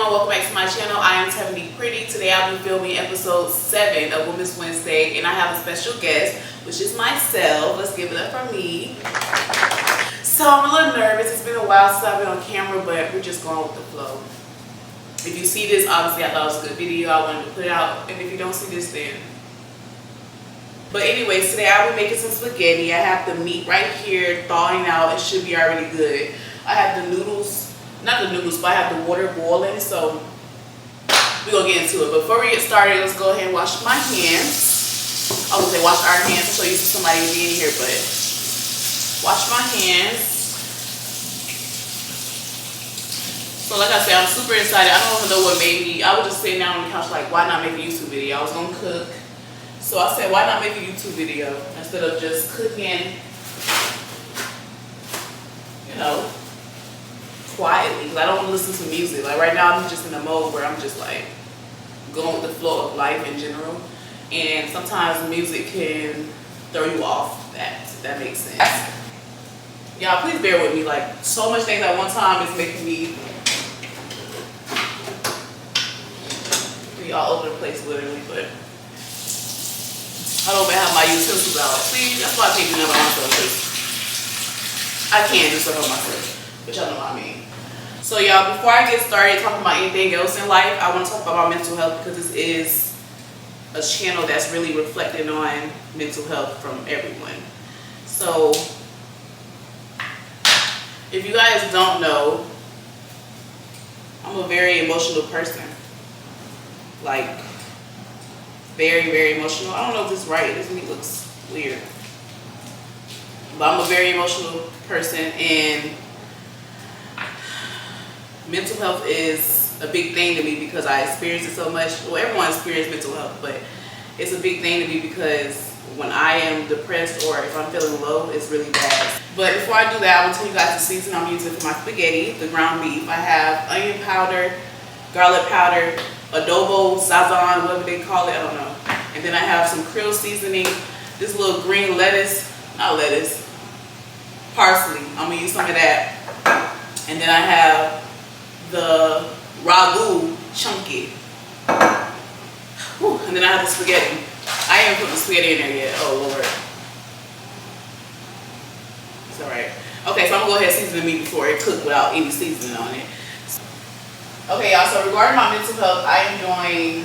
everyone, welcome back to my channel. I am Tevoneik. Today I'll be filming episode 7 of Women's Wednesday, and I have a special guest, which is myself. Let's give it up for me. So I'm a little nervous. It's been a while since I've been on camera, but we're just going with the flow. If you see this, obviously I thought it was a good video. I wanted to put it out, and if you don't see this, then. But anyways, today I'll be making some spaghetti. I have the meat right here thawing out. It should be already good. I have the noodles, not the noodles, but I have the water boiling, so we're gonna get into it. But before we get started, let's go ahead and wash my hands. I was gonna say wash our hands, so you see somebody be in here, but wash my hands. So like I said, I'm super excited. I don't even know what made me. I was just sitting down on the couch like, why not make a YouTube video? I was gonna cook. So I said, why not make a YouTube video instead of just cooking, you know, quietly, because I don't want to listen to music. Like right now, I'm just in a mode where I'm just like going with the flow of life in general. And sometimes music can throw you off that, if that makes sense. Y'all, please bear with me. Like, so much things at one time is making me be all over the place, literally. But I don't even have my utensils out. See, that's why I can't do nothing by myself. I can do stuff on myself, but y'all know what I mean. So y'all, before I get started talking about anything else in life, I want to talk about my mental health, because this is a channel that's really reflecting on mental health from everyone. So if you guys don't know, I'm a very emotional person. Like, very, very emotional. I don't know if this is right. This meat looks weird. But I'm a very emotional person, and mental health is a big thing to me because I experience it so much. Well, everyone experiences mental health, but it's a big thing to me because when I am depressed or if I'm feeling low, it's really bad. But before I do that, I will tell you guys the season I'm using for my spaghetti, the ground beef. I have onion powder, garlic powder, adobo, sazon, whatever they call it, I don't know. And then I have some krill seasoning, this little green lettuce, not lettuce, parsley. I'm gonna use some of that. And then I have the ragu chunky. Whew. And then I have the spaghetti. I haven't put the spaghetti in there yet. Oh Lord. It's alright. Okay, so I'm gonna go ahead and season the meat before it cooks without any seasoning on it. Okay, y'all, so regarding my mental health, I am doing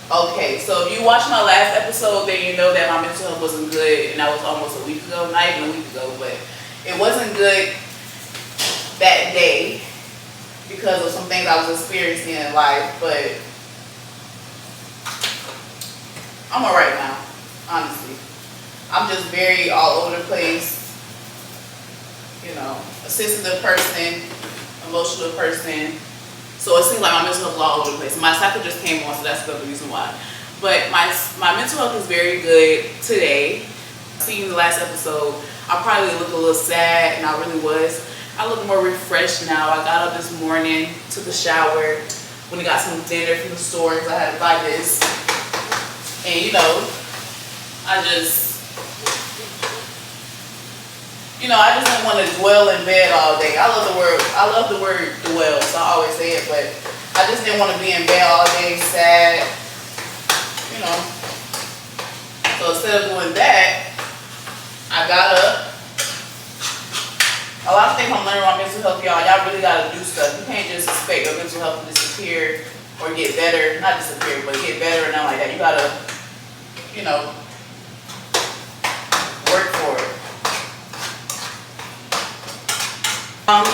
okay. So if you watched my last episode, then you know that my mental health wasn't good, and that was almost a week ago, not even a week ago, but it wasn't good that day because of some things I was experiencing in life, but I'm alright now, honestly. I'm just very all over the place, you know, a sensitive person, emotional person. So it seems like my mental health is all over the place. My cycle just came on, so that's the reason why. But my mental health is very good today. Seeing the last episode, I probably looked a little sad, and I really was. I look more refreshed now. I got up this morning, took a shower, went and got some dinner from the store because I had to buy this. And you know, I just didn't want to dwell in bed all day. I love the word dwell, so I always say it, but I just didn't want to be in bed all day sad, you know. So instead of doing that, I got up. A lot of things I'm learning about mental health, y'all. Y'all really got to do stuff. You can't just expect your mental health to disappear or get better. Not disappear, but get better and not like that. You got to, you know, work for it.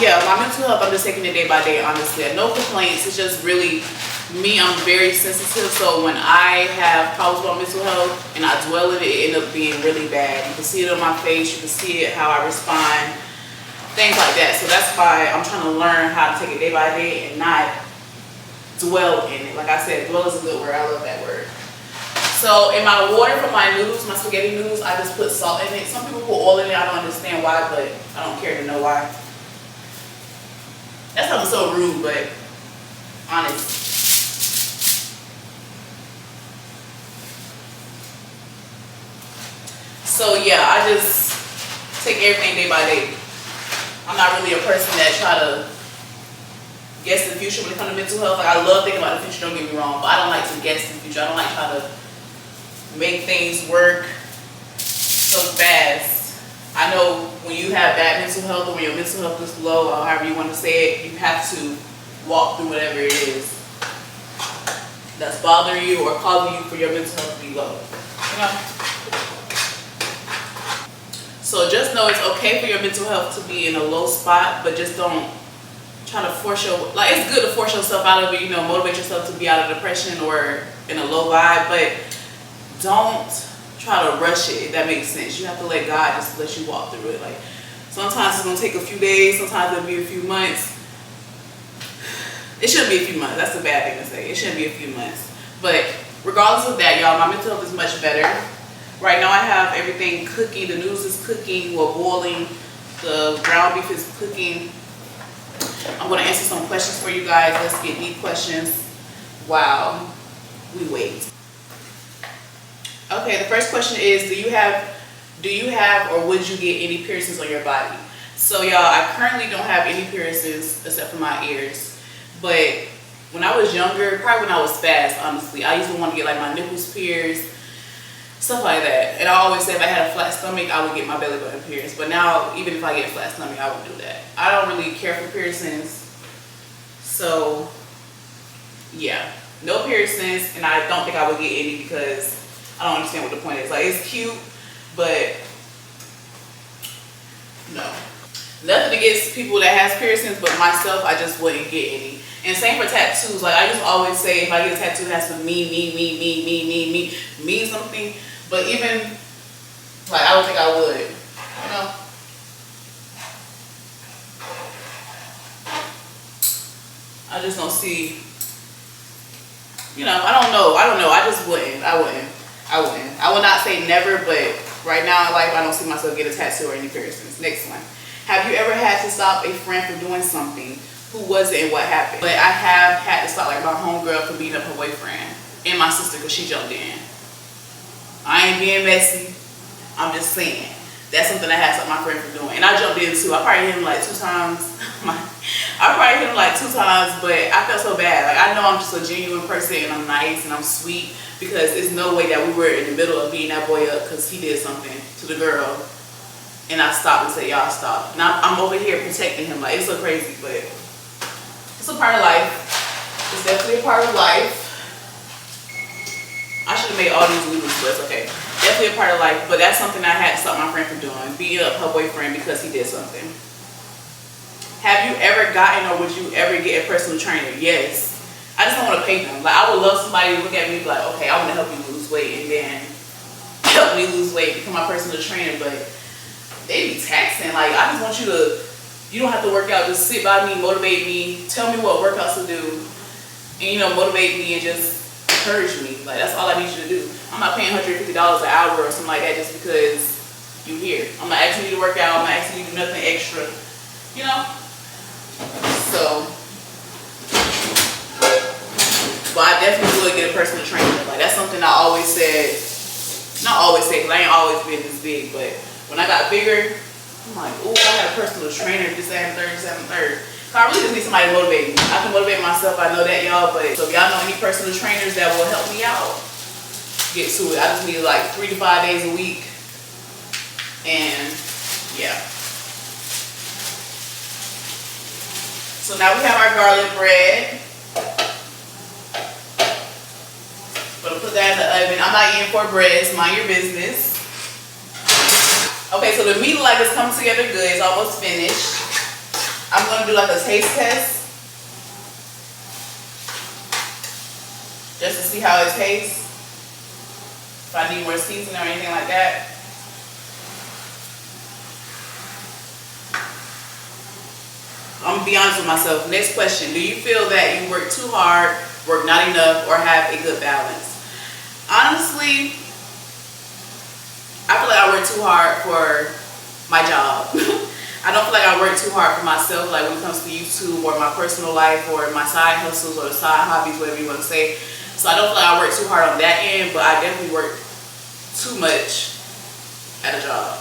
Yeah, my mental health, I'm just taking it day by day, honestly. No complaints. It's just really me. I'm very sensitive, so when I have problems with my mental health and I dwell in it, it ends up being really bad. You can see it on my face. You can see it how I respond, things like that. So that's why I'm trying to learn how to take it day by day and not dwell in it. Like I said, dwell is a good word. I love that word. So in my water for my noodles, my spaghetti noodles, I just put salt in it. Some people put oil in it. I don't understand why, but I don't care to know why. That sounds so rude, but honest. So yeah, I just take everything day by day. I'm not really a person that try to guess in the future when it comes to mental health. Like, I love thinking about the future, don't get me wrong, but I don't like to guess in the future. I don't like trying to make things work so fast. I know when you have bad mental health or when your mental health is low or however you want to say it, you have to walk through whatever it is that's bothering you or causing you for your mental health to be low. You know? So just know it's okay for your mental health to be in a low spot, but just don't try to force like, it's good to force yourself out of it, you know, motivate yourself to be out of depression or in a low vibe, but don't try to rush it, if that makes sense. You have to let God just let you walk through it. Like, sometimes it's gonna take a few days, sometimes it'll be a few months. It shouldn't be a few months, that's a bad thing to say. It shouldn't be a few months. But regardless of that, y'all, my mental health is much better. Right now I have everything cooking, the noodles is cooking, well, boiling, the ground beef is cooking. I'm gonna answer some questions for you guys. Let's get deep questions while we wait. Okay, the first question is, do you have or would you get any piercings on your body? So y'all, I currently don't have any piercings except for my ears. But when I was younger, probably when I was fast, honestly, I used to want to get like my nipples pierced, stuff like that. And I always said if I had a flat stomach, I would get my belly button pierced. But now, even if I get a flat stomach, I would do that. I don't really care for piercings. So, yeah, no piercings. And I don't think I would get any because I don't understand what the point is. Like, it's cute, but no. Nothing against people that has piercings, but myself, I just wouldn't get any. And same for tattoos. Like, I used to always say, if I get a tattoo, it has to mean something. But even, like, I don't think I would, you know? I just don't see, you know, I don't know. I just wouldn't. I would not say never, but right now in life, I don't see myself get a tattoo or any piercings. Next one. Have you ever had to stop a friend from doing something? Who was it and what happened? But I have had to stop like my homegirl from beating up her boyfriend and my sister because she jumped in. I ain't being messy. I'm just saying. That's something I had to stop my friend from doing. And I jumped in too. I probably hit him like 2 times. But I felt so bad. Like, I know I'm just a genuine person and I'm nice and I'm sweet because there's no way that we were in the middle of beating that boy up because he did something to the girl. And I stopped and said, y'all stop. And I'm over here protecting him. Like, it's so crazy, but it's a part of life. It's definitely a part of life. I should have made all these movies, but it's okay. Definitely a part of life, but that's something I had to stop my friend from doing. Beating up her boyfriend because he did something. Have you ever gotten or would you ever get a personal trainer? Yes. I just don't want to pay them. Like, I would love somebody to look at me and be like, okay, I want to help you lose weight and then help me lose weight, become my personal trainer, but they be taxing. Like, I just want you to, you don't have to work out, just sit by me, motivate me, tell me what workouts to do, and, you know, motivate me and just encourage me. Like, that's all I need you to do. I'm not paying $150 an hour or something like that just because you're here. I'm not asking you to work out, I'm not asking you to do nothing extra, you know? So, but I definitely would get a personal trainer. Like, that's something I always said, not always say, because I ain't always been this big, but when I got bigger, I'm like, ooh, I got a personal trainer, this, that, and third, this, that, and third. So I really just need somebody to motivate me. I can motivate myself, I know that, y'all, but so if y'all know any personal trainers that will help me out, get to it. I just need like 3 to 5 days a week. And yeah. So now we have our garlic bread. Gonna put that in the oven. I'm not eating 4 breads, mind your business. Okay, so the meat like is coming together good. It's almost finished. I'm gonna do like a taste test, just to see how it tastes. If I need more seasoning or anything like that. I'm gonna be honest with myself. Next question: do you feel that you work too hard, work not enough, or have a good balance? Honestly, I feel like I work too hard for my job. I don't feel like I work too hard for myself, like when it comes to YouTube or my personal life or my side hustles or the side hobbies, whatever you want to say. So I don't feel like I work too hard on that end, but I definitely work too much at a job.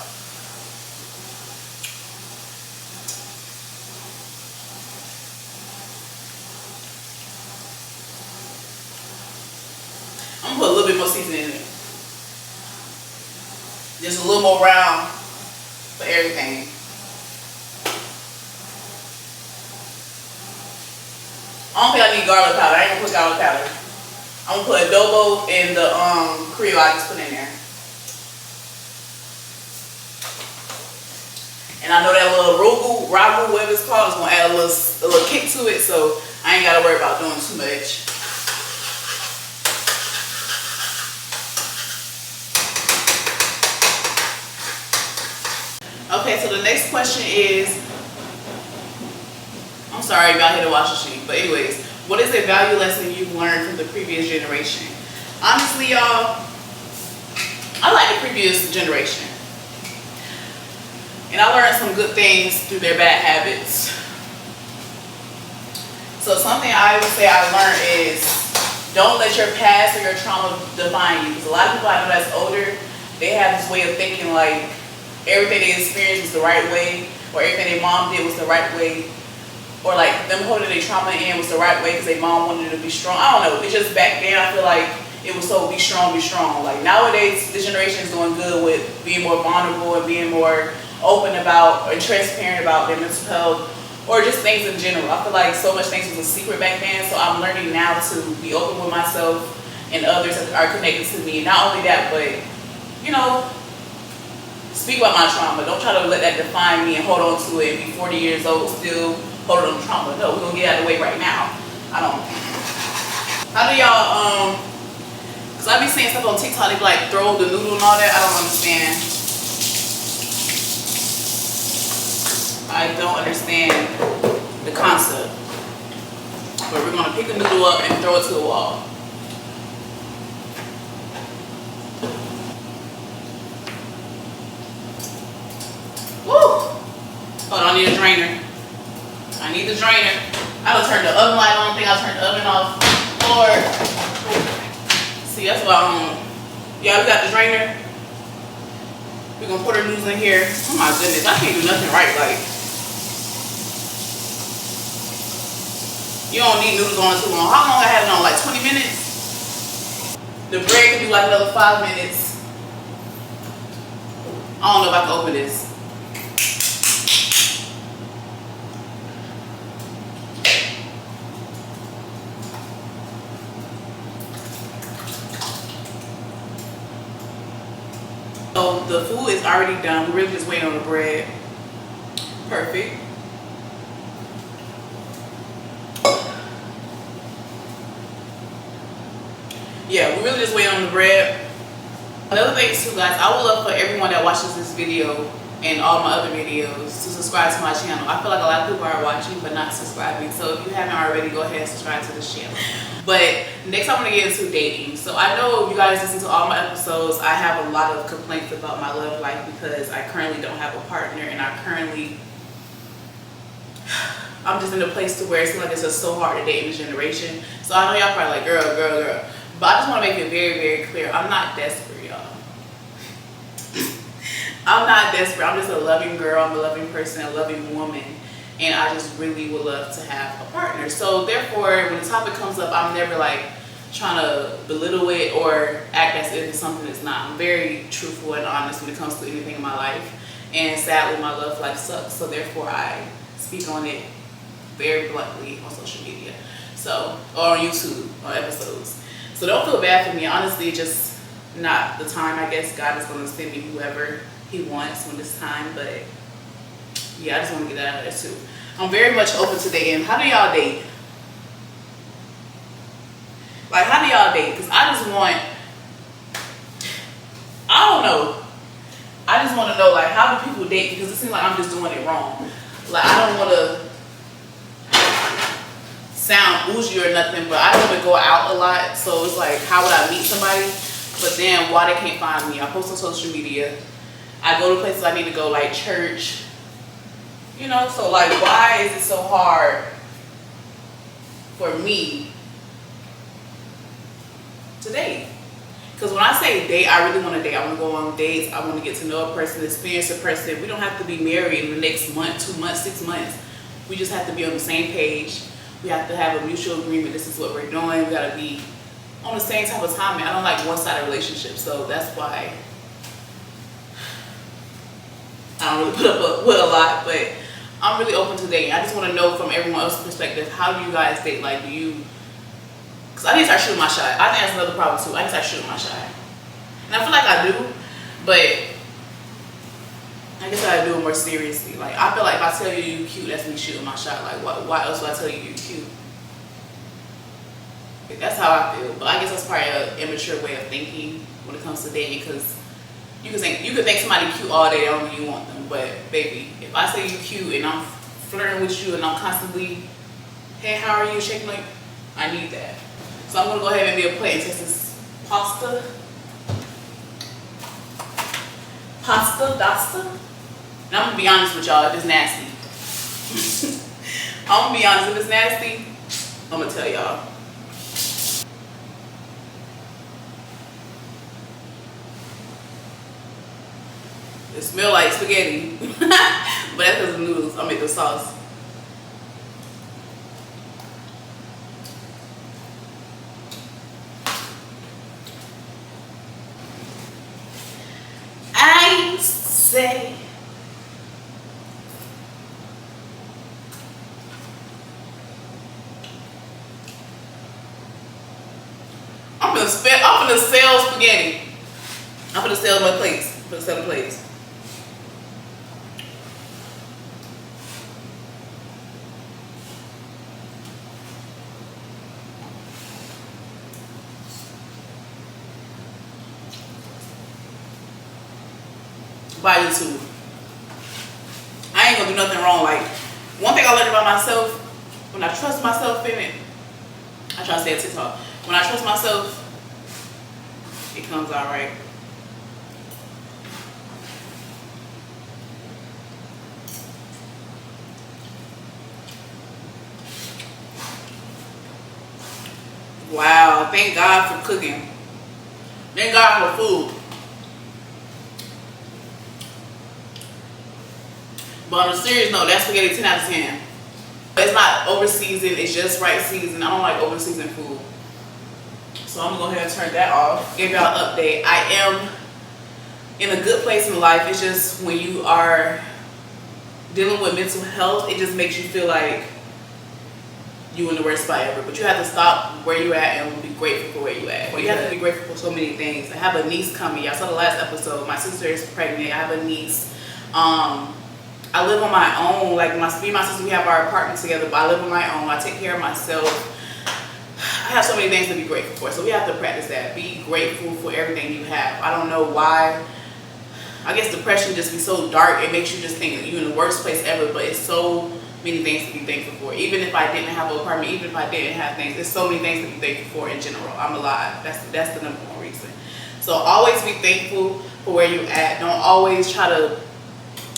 more seasoning in it. Just a little more round for everything. I don't think I need garlic powder. I ain't gonna put garlic powder. I'm gonna put adobo and the Creole I just put in there. And I know that little ragu, whatever it's called, is gonna add a little kick to it, so I ain't gotta worry about doing too much. Okay, so the next question is, I'm sorry if y'all hit a wash machine, but anyways, what is a value lesson you've learned from the previous generation? Honestly, y'all, I like the previous generation. And I learned some good things through their bad habits. So something I would say I learned is, don't let your past or your trauma define you. Because a lot of people I know that's older, they have this way of thinking like everything they experienced was the right way, or everything their mom did was the right way, or like them holding their trauma in was the right way because their mom wanted them to be strong. I don't know. It's just back then I feel like it was so be strong, be strong. Like nowadays, this generation is doing good with being more vulnerable and being more open about and transparent about their mental health or just things in general. I feel like so much things was a secret back then, so I'm learning now to be open with myself and others that are connected to me. Not only that, but you know, speak about my trauma. Don't try to let that define me and hold on to it and be 40 years old still holding on to trauma. No, we're gonna get out of the way right now. How do y'all because I be seeing stuff on TikTok, they be like throw the noodle and all that. I don't understand. I don't understand the concept. But we're gonna pick a noodle up and throw it to the wall. Woo! Hold on, I need a drainer. I need the drainer. I done turned the oven light on. I think I turned the oven off. Lord. See, that's why yeah, we got the drainer. We're gonna put our noodles in here. Oh my goodness, I can't do nothing right. Like, you don't need noodles on too long. How long I have it on? Like 20 minutes? The bread can be like another 5 minutes. I don't know if I can open this. So the food is already done. We're really just waiting on the bread. Perfect. Yeah, we're really just waiting on the bread. Another thing too, guys, I would love for everyone that watches this video and all my other videos to subscribe to my channel. I feel like a lot of people are watching but not subscribing. So if you haven't already, go ahead and subscribe to this channel. But next I want to get into dating. So I know you guys listen to all my episodes. I have a lot of complaints about my love life because I currently don't have a partner, and I'm just in a place to where it seems like it's just so hard to date in this generation. So I know y'all probably like, girl. But I just want to make it very, very clear. I'm not desperate, y'all. I'm not desperate. I'm just a loving girl. I'm a loving person, a loving woman. And I just really would love to have a partner. So therefore, when the topic comes up, I'm never like trying to belittle it or act as if it's something that's not. I'm very truthful and honest when it comes to anything in my life. And sadly, my love life sucks. So therefore, I speak on it very bluntly on social media. So, or on YouTube, on episodes. So don't feel bad for me. Honestly, just not the time. I guess God is going to send me whoever He wants when it's time. But yeah, I just want to get that out of there too. I'm very much open to dating. How do y'all date? Like, how do y'all date? Because I just want, I don't know. I just want to know, like, how do people date? Because it seems like I'm just doing it wrong. Like, I don't want to sound bougie or nothing, but I don't even go out a lot, so it's like, how would I meet somebody? But then why they can't find me? I post on social media. I go to places I need to go, like church. You know, so like, why is it so hard for me to date? Because when I say date, I really want to date. I want to go on dates. I want to get to know a person, experience a person. We don't have to be married in the next month, 2 months, 6 months. We just have to be on the same page. We have to have a mutual agreement. This is what we're doing. We got to be on the same type of timing. I don't like one-sided relationships, so that's why I don't really put up with a lot, but I'm really open to dating. I just want to know from everyone else's perspective, how do you guys date? Like, do you, because I need to start shooting my shot. I think that's another problem too. I need to start shooting my shot. And I feel like I do, but I guess I gotta do it more seriously. Like, I feel like if I tell you you're cute, that's me shooting my shot. Like, why else would I tell you you're cute? That's how I feel. But I guess that's probably an immature way of thinking when it comes to dating, because you could think somebody cute all day, I don't really want them. But baby, if I say you're cute and I'm flirting with you and I'm constantly, hey, how are you, shaking, like, I need that. So I'm gonna go ahead and be a plate and taste this pasta. And I'm gonna be honest with y'all, if it's nasty. I'm gonna be honest, if it's nasty, I'm gonna tell y'all. It smells like spaghetti, but that's because of the noodles. I'll make the sauce. I say I'm gonna sell spaghetti. I'm gonna sell my plates. I'm gonna sell the plates. By YouTube. I ain't gonna do nothing wrong. Like, one thing I learned about myself, when I trust myself in it, I try to stay on TikTok. When I trust myself, it comes out right. Wow, thank God for cooking. Thank God for food. But on a serious note, that spaghetti 10 out of 10. It's not over seasoned, it's just right seasoned. I don't like over seasoned food. So I'm gonna go ahead and turn that off. Give y'all an update. I am in a good place in life. It's just when you are dealing with mental health, it just makes you feel like you in the worst spot ever. But you have to stop where you at and be grateful for where you at. Well, you have to be grateful for so many things. I have a niece coming. Y'all saw the last episode. My sister is pregnant. I have a niece. I live on my own. Like, me and my sister, we have our apartment together, but I live on my own. I take care of myself. I have so many things to be grateful for. So we have to practice that. Be grateful for everything you have. I don't know why. I guess depression just be so dark. It makes you just think that you're in the worst place ever, but it's so many things to be thankful for. Even if I didn't have an apartment, even if I didn't have things, there's so many things to be thankful for in general. I'm alive. That's the number one reason. So always be thankful for where you're at. Don't always try to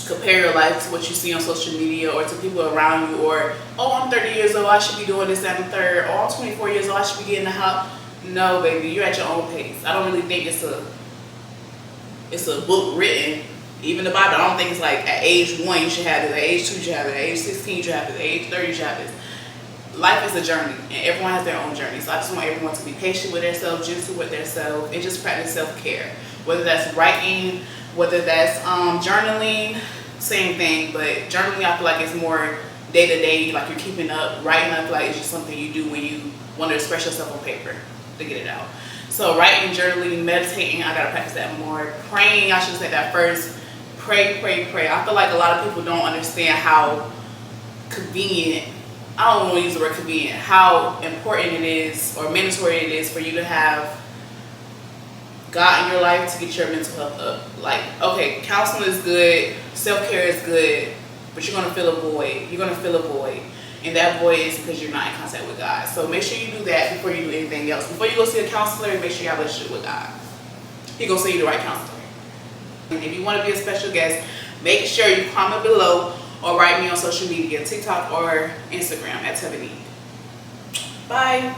compare your life to what you see on social media or to people around you, or, oh, I'm 30 years old, I should be doing this, that, and the third, or I'm 24 years old, I should be getting a house. No, baby, you're at your own pace. I don't really think it's a book written, even the Bible. I don't think it's like at age 1 you should have this, at age 2 you should have it, at age 16 you should have this, at age 30 you should have this. Life is a journey, and everyone has their own journey. So I just want everyone to be patient with themselves, gentle with themselves, and just practice self-care. Whether that's writing, whether that's journaling, same thing. But journaling, I feel like it's more day-to-day, like you're keeping up. Writing, I feel like it's just something you do when you want to express yourself on paper to get it out. So writing, journaling, meditating, I gotta practice that more. Praying, I should say that first. Pray, pray, pray. I feel like a lot of people don't understand how convenient, I don't want to use the word convenient, how important it is or mandatory it is for you to have God in your life to get your mental health up. Like, okay, counseling is good, self-care is good, but you're gonna feel a void. You're gonna feel a void. And that void is because you're not in contact with God. So make sure you do that before you do anything else. Before you go see a counselor, make sure you have a relationship with God. He's gonna send you the right counselor. And if you want to be a special guest, make sure you comment below or write me on social media, TikTok or Instagram at Tevoneik. Bye.